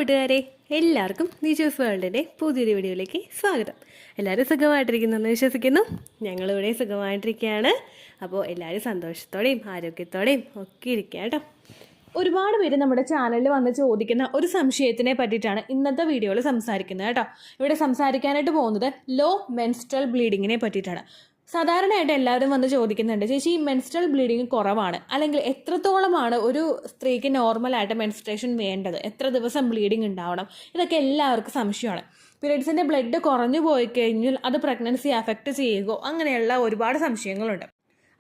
കൂട്ടുകാരെ, എല്ലാവർക്കും നിജൂസ് വേൾഡിൻ്റെ പുതിയൊരു വീഡിയോയിലേക്ക് സ്വാഗതം. എല്ലാവരും സുഖമായിട്ടിരിക്കുന്നെന്ന് വിശ്വസിക്കുന്നു. ഞങ്ങളിവിടെ സുഖമായിട്ടിരിക്കുകയാണ്. അപ്പോൾ എല്ലാവരും സന്തോഷത്തോടെയും ആരോഗ്യത്തോടെയും ഒക്കെ ഇരിക്കുക കേട്ടോ. ഒരുപാട് പേര് നമ്മുടെ ചാനലിൽ വന്ന് ചോദിക്കുന്ന ഒരു സംശയത്തിനെ പറ്റിയിട്ടാണ് ഇന്നത്തെ വീഡിയോയിൽ സംസാരിക്കുന്നത് കേട്ടോ. ഇവിടെ സംസാരിക്കാനായിട്ട് പോകുന്നത് ലോ മെൻസ്ട്രൽ ബ്ലീഡിങ്ങിനെ പറ്റിയിട്ടാണ്. സാധാരണയായിട്ട് എല്ലാവരും വന്ന് ചോദിക്കുന്നുണ്ട്, ചേച്ചി മെൻസ്ട്രൽ ബ്ലീഡിങ് കുറവാണ്, അല്ലെങ്കിൽ എത്രത്തോളമാണ് ഒരു സ്ത്രീക്ക് നോർമലായിട്ട് മെൻസ്ട്രേഷൻ വേണ്ടത്, എത്ര ദിവസം ബ്ലീഡിങ് ഉണ്ടാവണം, ഇതൊക്കെ എല്ലാവർക്കും സംശയമാണ്. പീരിയഡ്സിൻ്റെ ബ്ലഡ് കുറഞ്ഞു പോയി കഴിഞ്ഞാൽ അത് പ്രഗ്നൻസി അഫക്റ്റ് ചെയ്യുകയോ അങ്ങനെയുള്ള ഒരുപാട് സംശയങ്ങളുണ്ട്.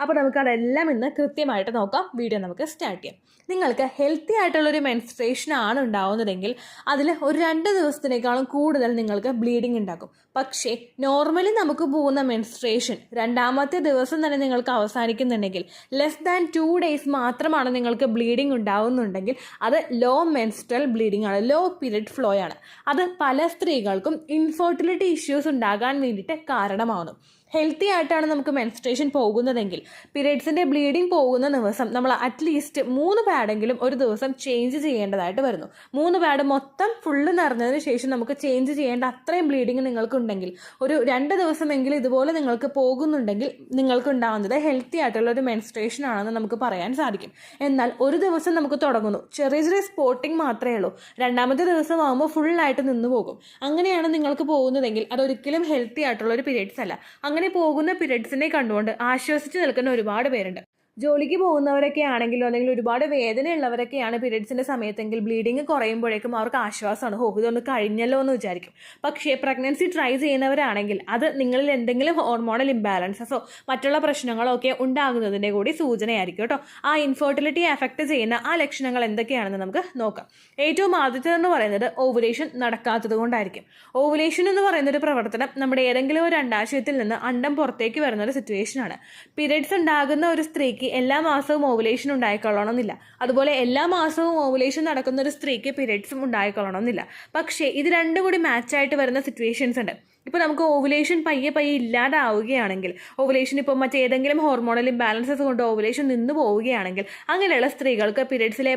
അപ്പോൾ നമുക്കതെല്ലാം ഇന്ന് കൃത്യമായിട്ട് നോക്കാം. വീഡിയോ നമുക്ക് സ്റ്റാർട്ട് ചെയ്യാം. നിങ്ങൾക്ക് ഹെൽത്തി ആയിട്ടുള്ളൊരു മെൻസ്ട്രേഷൻ ആണ് ഉണ്ടാവുന്നതെങ്കിൽ അതിൽ ഒരു 2 ദിവസത്തിനേക്കാളും കൂടുതൽ നിങ്ങൾക്ക് ബ്ലീഡിങ് ഉണ്ടാക്കും. പക്ഷേ നോർമലി നമുക്ക് പോകുന്ന മെൻസ്ട്രേഷൻ 2ാമത്തെ ദിവസം തന്നെ നിങ്ങൾക്ക് അവസാനിക്കുന്നുണ്ടെങ്കിൽ ലെസ് ദാൻ 2 days മാത്രമാണ് നിങ്ങൾക്ക് ബ്ലീഡിങ് ഉണ്ടാവുന്നുണ്ടെങ്കിൽ അത് ലോ മെൻസ്ട്രൽ ബ്ലീഡിംഗ് ആണ്, ലോ പീരിയഡ് ഫ്ലോ ആണ്. അത് പല സ്ത്രീകൾക്കും ഇൻഫെർട്ടിലിറ്റി ഇഷ്യൂസ് ഉണ്ടാകാൻ വേണ്ടിയിട്ട് കാരണമാകുന്നു. ഹെൽത്തി ആയിട്ടാണ് നമുക്ക് മെൻസ്ട്രേഷൻ പോകുന്നതെങ്കിൽ പീരിയഡ്സിൻ്റെ ബ്ലീഡിങ് പോകുന്ന ദിവസം നമ്മൾ അറ്റ്ലീസ്റ്റ് 3 പാഡെങ്കിലും ഒരു ദിവസം ചേഞ്ച് ചെയ്യേണ്ടതായിട്ട് വരുന്നു. 3 പാഡ് മൊത്തം ഫുള്ള് നിറഞ്ഞതിന് ശേഷം നമുക്ക് ചേഞ്ച് ചെയ്യേണ്ട അത്രയും ബ്ലീഡിങ് നിങ്ങൾക്കുണ്ടെങ്കിൽ ഒരു 2 ദിവസമെങ്കിലും ഇതുപോലെ നിങ്ങൾക്ക് പോകുന്നുണ്ടെങ്കിൽ നിങ്ങൾക്ക് ഉണ്ടാകുന്നത് ഹെൽത്തി ആയിട്ടുള്ള ഒരു മെൻസ്ട്രേഷൻ ആണെന്ന് നമുക്ക് പറയാൻ സാധിക്കും. എന്നാൽ ഒരു ദിവസം നമുക്ക് തുടങ്ങുന്നു, ചെറിയ ചെറിയ സ്പോട്ടിങ് മാത്രമേ ഉള്ളൂ, 2ാമത്തെ ദിവസം ആകുമ്പോൾ ഫുള്ളായിട്ട് നിന്ന് പോകും. അങ്ങനെയാണ് നിങ്ങൾക്ക് പോകുന്നതെങ്കിൽ അതൊരിക്കലും ഹെൽത്തി ആയിട്ടുള്ള ഒരു പീരിയഡ്സ് അല്ല. അങ്ങനെ പോകുന്ന പീരിയഡ്സിനെ കണ്ടുകൊണ്ട് ആശ്വസിച്ച് നിൽക്കുന്ന ഒരുപാട് പേരുണ്ട്. ജോലിക്ക് പോകുന്നവരൊക്കെ ആണെങ്കിലോ അല്ലെങ്കിൽ ഒരുപാട് വേദനയുള്ളവരൊക്കെയാണ് പീരിയഡ്സിൻ്റെ സമയത്തെങ്കിൽ ബ്ലീഡിങ് കുറയുമ്പോഴേക്കും അവർക്ക് ആശ്വാസമാണ്, ഇതൊന്ന് കഴിഞ്ഞല്ലോ എന്ന് വിചാരിക്കും. പക്ഷേ പ്രഗ്നൻസി ട്രൈ ചെയ്യുന്നവരാണെങ്കിൽ അത് നിങ്ങളിൽ എന്തെങ്കിലും ഹോർമോണൽ ഇംബാലൻസസോ മറ്റുള്ള പ്രശ്നങ്ങളോ ഒക്കെ ഉണ്ടാകുന്നതിൻ്റെ കൂടി സൂചനയായിരിക്കും കേട്ടോ. ആ ഇൻഫെർട്ടിലിറ്റി അഫക്റ്റ് ചെയ്യുന്ന ആ ലക്ഷണങ്ങൾ എന്തൊക്കെയാണെന്ന് നമുക്ക് നോക്കാം. ഏറ്റവും ആദ്യത്തേതെന്ന് പറയുന്നത് ഓവുലേഷൻ നടക്കാത്തത് കൊണ്ടായിരിക്കും. ഓവുലേഷൻ എന്ന് പറയുന്ന ഒരു പ്രവർത്തനം നമ്മുടെ ഏതെങ്കിലും ഒരു അണ്ഡാശയത്തിൽ നിന്ന് അണ്ഡം പുറത്തേക്ക് വരുന്ന ഒരു സിറ്റുവേഷനാണ്. പീരിയഡ്സ് ഉണ്ടാകുന്ന ഒരു സ്ത്രീക്ക് എല്ലാ മാസവും ഓവുലേഷൻ ഉണ്ടായിക്കൊള്ളണമെന്നില്ല. അതുപോലെ എല്ലാ മാസവും ഓവുലേഷൻ നടക്കുന്ന ഒരു സ്ത്രീക്ക് പീരിയഡ്സും ഉണ്ടായിക്കൊള്ളണമെന്നില്ല. പക്ഷേ ഇത് രണ്ടും കൂടി മാച്ചായിട്ട് വരുന്ന സിറ്റുവേഷൻസ് ഉണ്ട്. ഇപ്പോൾ നമുക്ക് ഓവുലേഷൻ പയ്യെ ഇല്ലാതാവുകയാണെങ്കിൽ, ഓവുലേഷൻ ഇപ്പോൾ മറ്റേതെങ്കിലും ഹോർമോണൽ ഇംബാലൻസസ് കൊണ്ട് ഓവുലേഷൻ നിന്ന് പോവുകയാണെങ്കിൽ അങ്ങനെയുള്ള സ്ത്രീകൾക്ക് പീരിയഡ്സിലെ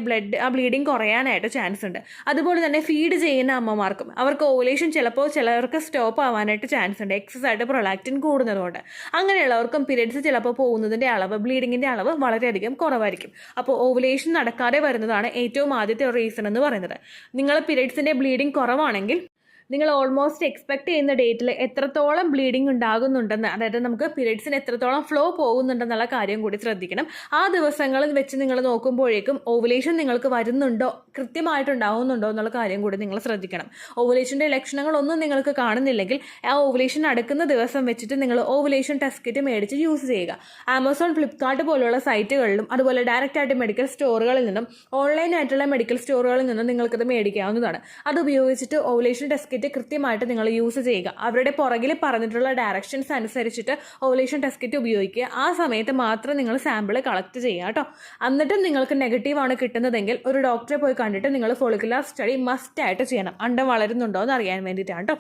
ബ്ലീഡിങ് കുറയാനായിട്ട് ചാൻസ് ഉണ്ട്. അതുപോലെ തന്നെ ഫീഡ് ചെയ്യുന്ന അമ്മമാർക്കും അവർക്ക് ഓവുലേഷൻ ചിലപ്പോൾ ചിലർക്ക് സ്റ്റോപ്പ് ആവാനായിട്ട് ചാൻസ് ഉണ്ട്, എക്സസ് ആയിട്ട് പ്രൊലാക്റ്റിൻ കൂടുന്നതുകൊണ്ട്. അങ്ങനെയുള്ളവർക്കും പീരിയഡ്സ് ചിലപ്പോൾ പോകുന്നതിൻ്റെ അളവ്, ബ്ലീഡിങ്ങിൻ്റെ അളവ് വളരെയധികം കുറവായിരിക്കും. അപ്പോൾ ഓവുലേഷൻ നടക്കാതെ വരുന്നതാണ് ഏറ്റവും ആദ്യത്തെ ഒരു റീസൺ എന്ന് പറയുന്നത്. നിങ്ങൾ പീരിയഡ്സിൻ്റെ ബ്ലീഡിങ് കുറവാണെങ്കിൽ നിങ്ങൾ ഓൾമോസ്റ്റ് എക്സ്പെക്ട് ചെയ്യുന്ന ഡേറ്റിൽ എത്രത്തോളം ബ്ലീഡിങ് ഉണ്ടാകുന്നുണ്ടെന്ന്, അതായത് നമുക്ക് പീരിയഡ്സിന് എത്രത്തോളം ഫ്ലോ പോകുന്നുണ്ടെന്നുള്ള കാര്യം കൂടി ശ്രദ്ധിക്കണം. ആ ദിവസങ്ങളിൽ വെച്ച് നിങ്ങൾ നോക്കുമ്പോഴേക്കും ഓവുലേഷൻ നിങ്ങൾക്ക് വരുന്നുണ്ടോ, കൃത്യമായിട്ടുണ്ടാവുന്നുണ്ടോ എന്നുള്ള കാര്യം കൂടി നിങ്ങൾ ശ്രദ്ധിക്കണം. ഓവുലേഷൻ്റെ ലക്ഷണങ്ങളൊന്നും നിങ്ങൾക്ക് കാണുന്നില്ലെങ്കിൽ ആ ഓവുലേഷൻ അടുക്കുന്ന ദിവസം വെച്ചിട്ട് നിങ്ങൾ ഓവുലേഷൻ ടെസ്റ്റ് കിറ്റ് മേടിച്ച് യൂസ് ചെയ്യുക. ആമസോൺ, ഫ്ലിപ്കാർട്ട് പോലുള്ള സൈറ്റുകളിലും അതുപോലെ ഡയറക്റ്റ് ആയിട്ട് മെഡിക്കൽ സ്റ്റോറുകളിൽ നിന്നും ഓൺലൈനായിട്ടുള്ള മെഡിക്കൽ സ്റ്റോറുകളിൽ നിന്നും നിങ്ങൾക്കത് മേടിക്കാവുന്നതാണ്. അത് ഉപയോഗിച്ചിട്ട് ഓവുലേഷൻ ടെസ്റ്റ് കിറ്റ് കൃത്യമായിട്ട് നിങ്ങൾ യൂസ് ചെയ്യുക. അവരുടെ പുറകിൽ പറഞ്ഞിട്ടുള്ള ഡയറക്ഷൻസ് അനുസരിച്ചിട്ട് ഓവുലേഷൻ ടെസ്റ്റ് കിറ്റ് ഉപയോഗിക്കുക. ആ സമയത്ത് മാത്രം നിങ്ങൾ സാമ്പിൾ കളക്ട് ചെയ്യുക കേട്ടോ. എന്നിട്ടും നിങ്ങൾക്ക് നെഗറ്റീവാണ് കിട്ടുന്നതെങ്കിൽ ഒരു ഡോക്ടറെ പോയി കണ്ടിട്ട് നിങ്ങൾ ഫോളിക്കുലർ സ്റ്റഡി മസ്റ്റായിട്ട് ചെയ്യണം, അണ്ടം വളരുന്നുണ്ടോ എന്ന് അറിയാൻ വേണ്ടിയിട്ടാണ് കേട്ടോ.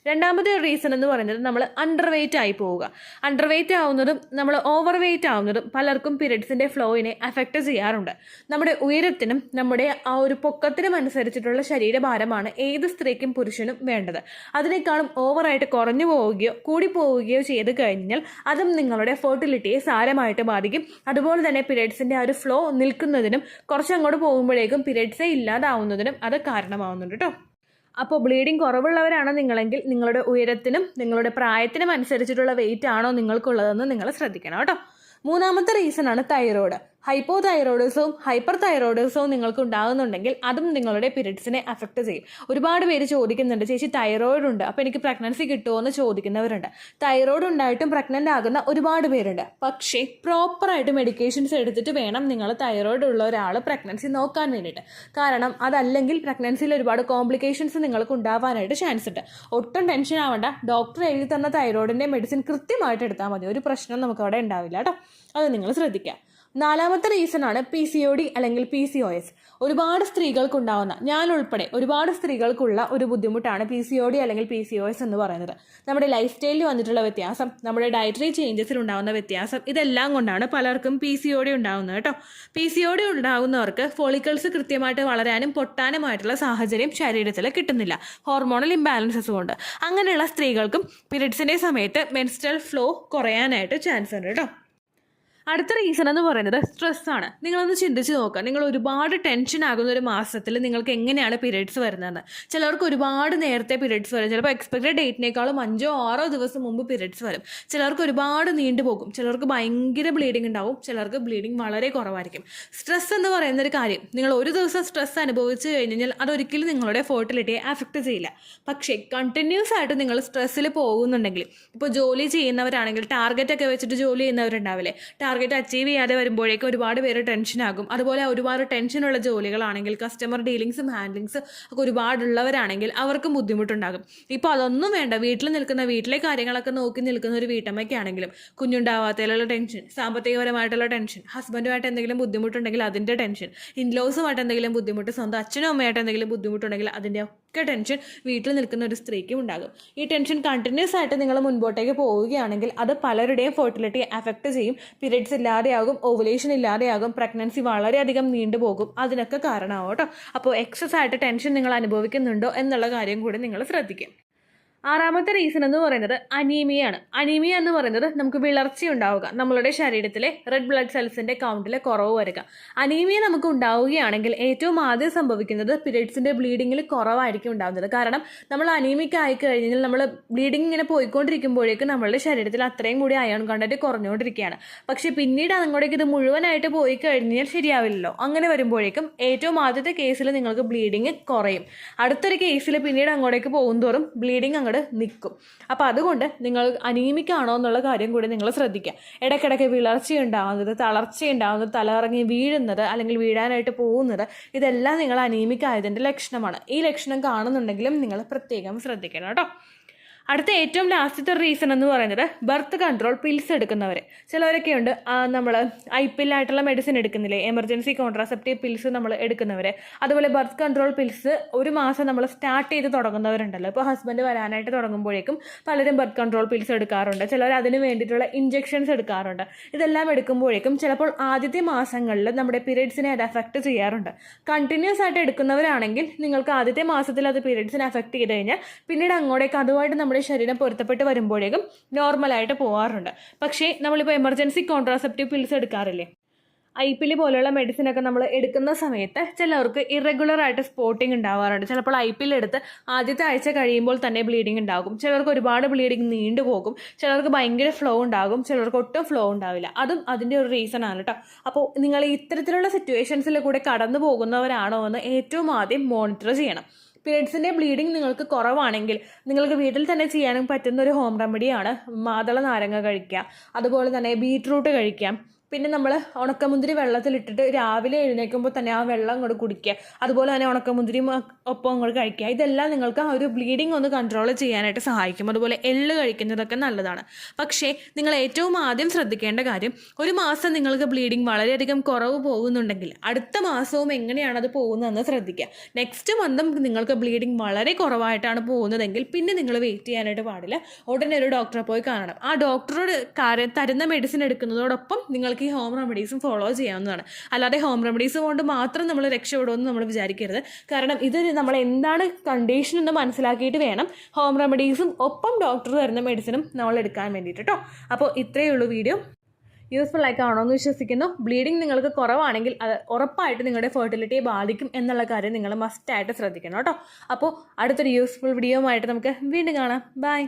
2ാമത്തെ റീസൺ എന്ന് പറയുന്നത് നമ്മൾ അണ്ടർ വെയ്റ്റ് ആയി പോവുക. അണ്ടർ വെയ്റ്റ് ആവുന്നതും നമ്മൾ ഓവർ വെയ്റ്റ് ആവുന്നതും പലർക്കും പീരിയഡ്സിൻ്റെ ഫ്ലോയിനെ അഫക്റ്റ് ചെയ്യാറുണ്ട്. നമ്മുടെ ഉയരത്തിനും നമ്മുടെ ആ ഒരു പൊക്കത്തിനും അനുസരിച്ചിട്ടുള്ള ശരീരഭാരമാണ് ഏത് സ്ത്രീക്കും പുരുഷനും വേണ്ടത്. അതിനേക്കാളും ഓവറായിട്ട് കുറഞ്ഞു പോവുകയോ കൂടി പോവുകയോ ചെയ്ത് കഴിഞ്ഞാൽ അതും നിങ്ങളുടെ ഫെർട്ടിലിറ്റിയെ സാരമായിട്ട് ബാധിക്കും. അതുപോലെ തന്നെ പീരിയഡ്സിൻ്റെ ആ ഒരു ഫ്ലോ നിൽക്കുന്നതിനും കുറച്ചങ്ങോട്ട് പോകുമ്പോഴേക്കും പീരിയഡ്സേ ഇല്ലാതാവുന്നതിനും അത് കാരണമാവുന്നുണ്ട് കേട്ടോ. അപ്പോൾ ബ്ലീഡിങ് കുറവുള്ളവരാണ് നിങ്ങളെങ്കിൽ നിങ്ങളുടെ ഉയരത്തിനും നിങ്ങളുടെ പ്രായത്തിനും അനുസരിച്ചിട്ടുള്ള വെയിറ്റ് ആണോ നിങ്ങൾക്കുള്ളതെന്ന് നിങ്ങൾ ശ്രദ്ധിക്കണം കേട്ടോ. 3ാമത്തെ റീസണാണ് തൈറോയ്ഡ്. ഹൈപ്പോ തൈറോയിഡിസവും ഹൈപ്പർ തൈറോയിഡിസവും നിങ്ങൾക്ക് ഉണ്ടാകുന്നുണ്ടെങ്കിൽ അതും നിങ്ങളുടെ പീരിയഡ്സിനെ അഫക്റ്റ് ചെയ്യും. ഒരുപാട് പേര് ചോദിക്കുന്നുണ്ട്, ചേച്ചി തൈറോയിഡ് ഉണ്ട്, അപ്പോൾ എനിക്ക് പ്രഗ്നൻസി കിട്ടുമോ എന്ന് ചോദിക്കുന്നവരുണ്ട്. തൈറോയിഡ് ഉണ്ടായിട്ടും പ്രഗ്നൻ്റ് ആകുന്ന ഒരുപാട് പേരുണ്ട്. പക്ഷേ പ്രോപ്പറായിട്ട് മെഡിക്കേഷൻസ് എടുത്തിട്ട് വേണം നിങ്ങൾ തൈറോയിഡ് ഉള്ള ഒരാൾ പ്രഗ്നൻസി നോക്കാൻ വേണ്ടിയിട്ട്. കാരണം അതല്ലെങ്കിൽ പ്രഗ്നൻസിയിൽ ഒരുപാട് കോംപ്ലിക്കേഷൻസ് നിങ്ങൾക്ക് ഉണ്ടാവാനായിട്ട് ചാൻസ് ഉണ്ട്. ഒട്ടും ടെൻഷൻ ആവേണ്ട, ഡോക്ടർ എഴുതി തന്ന തൈറോയിഡിൻ്റെ മെഡിസിൻ കൃത്യമായിട്ട് എടുത്താൽ മതി, ഒരു പ്രശ്നം നമുക്ക് അവിടെ ഉണ്ടാവില്ല കേട്ടോ. അത് നിങ്ങൾ ശ്രദ്ധിക്കുക. നാലാമത്തെ റീസണാണ് PCOD അല്ലെങ്കിൽ PCOS. ഒരുപാട് സ്ത്രീകൾക്കുണ്ടാവുന്ന, ഞാൻ ഉൾപ്പെടെ ഒരുപാട് സ്ത്രീകൾക്കുള്ള ഒരു ബുദ്ധിമുട്ടാണ് PCOD അല്ലെങ്കിൽ PCOS എന്ന് പറയുന്നത്. നമ്മുടെ ലൈഫ് സ്റ്റൈലിൽ വന്നിട്ടുള്ള വ്യത്യാസം, നമ്മുടെ ഡയറ്ററി ചേഞ്ചസിൽ ഉണ്ടാകുന്ന വ്യത്യാസം, ഇതെല്ലാം കൊണ്ടാണ് പലർക്കും PCOD ഉണ്ടാകുന്നത് കേട്ടോ. PCOD ഉണ്ടാകുന്നവർക്ക് ഫോളിക്കിൾസ് കൃത്യമായിട്ട് വളരാനും പൊട്ടാനുമായിട്ടുള്ള സാഹചര്യം ശരീരത്തിൽ കിട്ടുന്നില്ല, ഹോർമോണൽ ഇംബാലൻസസ് കൊണ്ട്. അങ്ങനെയുള്ള സ്ത്രീകൾക്കും പീരിയഡ്സിൻ്റെ സമയത്ത് മെൻസ്ട്രൽ ഫ്ലോ കുറയാനായിട്ട് ചാൻസ് ഉണ്ട് കേട്ടോ. അടുത്ത റീസൺ എന്ന് പറയുന്നത് സ്ട്രെസ്സാണ്. നിങ്ങളൊന്ന് ചിന്തിച്ച് നോക്കുക, നിങ്ങൾ ഒരുപാട് ടെൻഷൻ ആകുന്ന ഒരു മാസത്തിൽ നിങ്ങൾക്ക് എങ്ങനെയാണ് പീരിയഡ്സ് വരുന്നതെന്ന്. ചിലർക്ക് ഒരുപാട് നേരത്തെ പീരിയഡ്സ് വരും, ചിലപ്പോൾ എക്സ്പെക്റ്റഡ് ഡേറ്റിനേക്കാളും 5-6 ദിവസം മുമ്പ് പീരിയഡ്സ് വരും. ചിലർക്ക് ഒരുപാട് നീണ്ടുപോകും, ചിലർക്ക് ഭയങ്കര ബ്ലീഡിങ് ഉണ്ടാവും, ചിലർക്ക് ബ്ലീഡിങ് വളരെ കുറവായിരിക്കും. സ്ട്രെസ് എന്ന് പറയുന്നൊരു കാര്യം, നിങ്ങൾ ഒരു ദിവസം സ്ട്രെസ് അനുഭവിച്ച് കഴിഞ്ഞാൽ അതൊരിക്കലും നിങ്ങളുടെ ഫെർട്ടിലിറ്റിയെ അഫക്റ്റ് ചെയ്യില്ല. പക്ഷേ കണ്ടിന്യൂസ് ആയിട്ട് നിങ്ങൾ സ്ട്രെസ്സിൽ പോകുന്നുണ്ടെങ്കിൽ, ഇപ്പോൾ ജോലി ചെയ്യുന്നവരാണെങ്കിൽ ടാർഗറ്റൊക്കെ വെച്ചിട്ട് ജോലി ചെയ്യുന്നവരുണ്ടാവില്ലേ, ടാർഗറ്റ് അച്ചീവ് ചെയ്യാതെ വരുമ്പോഴേക്കും ഒരുപാട് പേര് ടെൻഷനാകും. അതുപോലെ ഒരുപാട് ടെൻഷനുള്ള ജോലികളാണെങ്കിൽ, കസ്റ്റമർ ഡീലിങ്സും ഹാൻഡ്ലിങ്സും ഒക്കെ ഒരുപാടുള്ളവരാണെങ്കിൽ അവർക്കും ബുദ്ധിമുട്ടുണ്ടാകും. ഇപ്പോൾ അതൊന്നും വേണ്ട, വീട്ടിലെ കാര്യങ്ങളൊക്കെ നോക്കി നിൽക്കുന്ന ഒരു വീട്ടമ്മയ്ക്കാണെങ്കിലും കുഞ്ഞുണ്ടാവാത്തതിലുള്ള ടെൻഷൻ, സാമ്പത്തികപരമായിട്ടുള്ള ടെൻഷൻ, ഹസ്ബൻഡുമായിട്ട് എന്തെങ്കിലും ബുദ്ധിമുട്ടുണ്ടെങ്കിൽ അതിൻ്റെ ടെൻഷൻ, ഇൻലോസുമായിട്ട് എന്തെങ്കിലും ബുദ്ധിമുട്ട്, സ്വന്തം അച്ഛനും അമ്മയായിട്ട് എന്തെങ്കിലും ബുദ്ധിമുട്ടുണ്ടെങ്കിൽ അതിൻ്റെ ഒക്കെ ടെൻഷൻ വീട്ടിൽ നിൽക്കുന്ന ഒരു സ്ത്രീക്കും ഉണ്ടാകും. ഈ ടെൻഷൻ കണ്ടിന്യൂസ് ആയിട്ട് നിങ്ങൾ മുൻപോട്ടേക്ക് പോവുകയാണെങ്കിൽ അത് പലരുടെയും ഫെർട്ടിലിറ്റി അഫക്റ്റ് ചെയ്യും. പീരിയഡ്സ് ഇല്ലാതെയാകും, ഓവുലേഷൻ ഇല്ലാതെയാകും, പ്രഗ്നൻസി വളരെയധികം നീണ്ടുപോകും. അതിനൊക്കെ കാരണമാവും കേട്ടോ. അപ്പോൾ എക്സസ് ആയിട്ട് ടെൻഷൻ നിങ്ങൾ അനുഭവിക്കുന്നുണ്ടോ എന്നുള്ള കാര്യം കൂടി നിങ്ങൾ ശ്രദ്ധിക്കും. ആറാമത്തെ റീസൺ എന്ന് പറയുന്നത് അനീമിയാണ്. അനീമിയ എന്ന് പറയുന്നത് നമുക്ക് വിളർച്ച ഉണ്ടാവുക, നമ്മളുടെ ശരീരത്തിലെ റെഡ് ബ്ലഡ് സെൽസിൻ്റെ കൗണ്ടിൽ കുറവ് വരിക. അനീമിയ നമുക്ക് ഉണ്ടാവുകയാണെങ്കിൽ ഏറ്റവും ആദ്യം സംഭവിക്കുന്നത് പീരിയഡ്സിൻ്റെ ബ്ലീഡിങ്ങിൽ കുറവായിരിക്കും ഉണ്ടാകുന്നത്. കാരണം നമ്മൾ അനീമിക് ആയി കഴിഞ്ഞാൽ നമ്മൾ ബ്ലീഡിങ് ഇങ്ങനെ പോയിക്കൊണ്ടിരിക്കുമ്പോഴേക്കും നമ്മളുടെ ശരീരത്തിൽ അത്രയും കൂടി അയൺ കണ്ടന്റ് കുറഞ്ഞുകൊണ്ടിരിക്കുകയാണ്. പക്ഷേ പിന്നീട് അങ്ങോട്ടേക്ക് ഇത് മുഴുവനായിട്ട് പോയി കഴിഞ്ഞാൽ ശരിയാവില്ലല്ലോ. അങ്ങനെ വരുമ്പോഴേക്കും ഏറ്റവും ആദ്യത്തെ കേസിൽ നിങ്ങൾക്ക് ബ്ലീഡിങ് കുറയും, അടുത്തൊരു കേസിൽ പിന്നീട് അങ്ങോട്ടേക്ക് പോകുന്തോറും ബ്ലീഡിങ് അങ്ങോട്ട് നിൽക്കും. അപ്പോൾ അതുകൊണ്ട് നിങ്ങൾ അനീമിക് ആണോ എന്നുള്ള കാര്യം കൂടി നിങ്ങൾ ശ്രദ്ധിക്കുക. ഇടയ്ക്കിടയ്ക്ക് വിളർച്ചയുണ്ടാകുന്നത്, തളർച്ചയുണ്ടാകുന്നത്, തലകറങ്ങി വീഴുന്നത് അല്ലെങ്കിൽ വീഴാനായിട്ട് പോകുന്നത്, ഇതെല്ലാം നിങ്ങൾ അനീമിക് ആയതിൻ്റെ ലക്ഷണമാണ്. ഈ ലക്ഷണം കാണുന്നുണ്ടെങ്കിലും നിങ്ങൾ പ്രത്യേകം ശ്രദ്ധിക്കണം കേട്ടോ. അടുത്ത ഏറ്റവും ലാസ്റ്റത്തെ റീസൺ എന്ന് പറയുന്നത് ബർത്ത് കൺട്രോൾ പിൽസ് എടുക്കുന്നവർ. ചിലവരൊക്കെ ഉണ്ട്, നമ്മൾ IPL ആയിട്ടുള്ള മെഡിസിൻ എടുക്കുന്നില്ലേ, എമർജൻസി കോൺട്രാസെപ്റ്റീവ് പിൽസ് നമ്മൾ എടുക്കുന്നവർ. അതുപോലെ ബർത്ത് കൺട്രോൾ പിൽസ് ഒരു മാസം നമ്മൾ സ്റ്റാർട്ട് ചെയ്ത് തുടങ്ങുന്നവരുണ്ടല്ലോ. ഇപ്പോൾ ഹസ്ബൻഡ് വരാനായിട്ട് തുടങ്ങുമ്പോഴേക്കും പലരും ബർത്ത് കൺട്രോൾ പിൽസ് എടുക്കാറുണ്ട്, ചിലർ അതിന് വേണ്ടിയിട്ടുള്ള ഇഞ്ചെക്ഷൻസ് എടുക്കാറുണ്ട്. ഇതെല്ലാം എടുക്കുമ്പോഴേക്കും ചിലപ്പോൾ ആദ്യത്തെ മാസങ്ങളിൽ നമ്മുടെ പീരിയഡ്സിനെ അത് അഫക്റ്റ് ചെയ്യാറുണ്ട്. കണ്ടിന്യൂസ് ആയിട്ട് എടുക്കുന്നവരാണെങ്കിൽ നിങ്ങൾക്ക് ആദ്യത്തെ മാസത്തിൽ അത് പീരിയഡ്സിനെ അഫക്റ്റ് ചെയ്ത് കഴിഞ്ഞാൽ പിന്നീട് അങ്ങോട്ടേക്ക് അതുമായിട്ട് നമ്മുടെ ശരീരം പൊരുത്തപ്പെട്ട് വരുമ്പോഴേക്കും നോർമലായിട്ട് പോകാറുണ്ട്. പക്ഷേ നമ്മളിപ്പോൾ എമർജൻസി കോൺട്രാസെപ്റ്റീവ് പിൽസ് എടുക്കാറില്ലേ, IPL പോലെയുള്ള മെഡിസിനൊക്കെ നമ്മൾ എടുക്കുന്ന സമയത്ത് ചിലർക്ക് ഇറഗുലർ ആയിട്ട് സ്പോട്ടിങ് ഉണ്ടാവാറുണ്ട്. ചിലപ്പോൾ IPL എടുത്ത് ആദ്യത്തെ ആഴ്ച കഴിയുമ്പോൾ തന്നെ ബ്ലീഡിങ് ഉണ്ടാകും, ചിലർക്ക് ഒരുപാട് ബ്ലീഡിങ് നീണ്ടുപോകും, ചിലർക്ക് ഭയങ്കര ഫ്ലോ ഉണ്ടാകും, ചിലർക്ക് ഒട്ടും ഫ്ലോ ഉണ്ടാവില്ല. അതും അതിൻ്റെ ഒരു റീസൺ ആണ് കേട്ടോ. അപ്പോൾ നിങ്ങൾ ഇത്തരത്തിലുള്ള സിറ്റുവേഷൻസിൽ കൂടെ കടന്നു പോകുന്നവരാണോ എന്ന് ഏറ്റവും ആദ്യം മോണിറ്റർ ചെയ്യണം. പീരിയഡ്സിൻ്റെ ബ്ലീഡിങ് നിങ്ങൾക്ക് കുറവാണെങ്കിൽ നിങ്ങൾക്ക് വീട്ടിൽ തന്നെ ചെയ്യാനും പറ്റുന്ന ഒരു ഹോം റെമഡിയാണ് മാതള നാരങ്ങ കഴിക്കുക, അതുപോലെ തന്നെ ബീറ്റ്റൂട്ട് കഴിക്കാം. പിന്നെ നമ്മൾ ഉണക്കമുന്തിരി വെള്ളത്തിലിട്ടിട്ട് രാവിലെ എഴുന്നേൽക്കുമ്പോൾ തന്നെ ആ വെള്ളം അങ്ങോട്ട് കുടിക്കുക, അതുപോലെ തന്നെ ഉണക്കമുന്തിരിയും ഒപ്പം അങ്ങോട്ട് കഴിക്കുക. ഇതെല്ലാം നിങ്ങൾക്ക് ആ ഒരു ബ്ലീഡിങ് ഒന്ന് കൺട്രോൾ ചെയ്യാനായിട്ട് സഹായിക്കും. അതുപോലെ എള്ള് കഴിക്കുന്നതൊക്കെ നല്ലതാണ്. പക്ഷേ നിങ്ങൾ ഏറ്റവും ആദ്യം ശ്രദ്ധിക്കേണ്ട കാര്യം, ഒരു മാസം നിങ്ങൾക്ക് ബ്ലീഡിങ് വളരെയധികം കുറവ് പോകുന്നുണ്ടെങ്കിൽ അടുത്ത മാസവും എങ്ങനെയാണ് അത് പോകുന്നതെന്ന് ശ്രദ്ധിക്കുക. നെക്സ്റ്റ് മന്തും നിങ്ങൾക്ക് ബ്ലീഡിങ് വളരെ കുറവായിട്ടാണ് പോകുന്നതെങ്കിൽ പിന്നെ നിങ്ങൾ വെയിറ്റ് ചെയ്യാനായിട്ട് പാടില്ല, ഉടനെ ഒരു ഡോക്ടറെ പോയി കാണണം. ആ ഡോക്ടറോട് തരുന്ന മെഡിസിൻ എടുക്കുന്നതോടൊപ്പം നിങ്ങൾക്ക് ഈ ഹോം റെമഡീസും ഫോളോ ചെയ്യാവുന്നതാണ്. അല്ലാതെ ഹോം റെമഡീസ് കൊണ്ട് മാത്രം നമ്മൾ രക്ഷപ്പെടുമെന്ന് നമ്മൾ വിചാരിക്കരുത്. കാരണം ഇത് നമ്മൾ എന്താണ് കണ്ടീഷൻ എന്ന് മനസ്സിലാക്കിയിട്ട് വേണം ഹോം റെമഡീസും ഒപ്പം ഡോക്ടർ തരുന്ന മെഡിസിനും നമ്മൾ എടുക്കാൻ വേണ്ടിയിട്ട് കേട്ടോ. അപ്പോൾ ഇത്രയേ ഉള്ളൂ വീഡിയോ. യൂസ്ഫുൾ ആയി കാണുമെന്ന് വിശ്വസിക്കുന്നു. ബ്ലീഡിങ് നിങ്ങൾക്ക് കുറവാണെങ്കിൽ അത് ഉറപ്പായിട്ട് നിങ്ങളുടെ ഫെർട്ടിലിറ്റിയെ ബാധിക്കും എന്നുള്ള കാര്യം നിങ്ങൾ മസ്റ്റായിട്ട് ശ്രദ്ധിക്കണം കേട്ടോ. അപ്പോൾ അടുത്തൊരു യൂസ്ഫുൾ വീഡിയോ ആയിട്ട് നമുക്ക് വീണ്ടും കാണാം. ബൈ.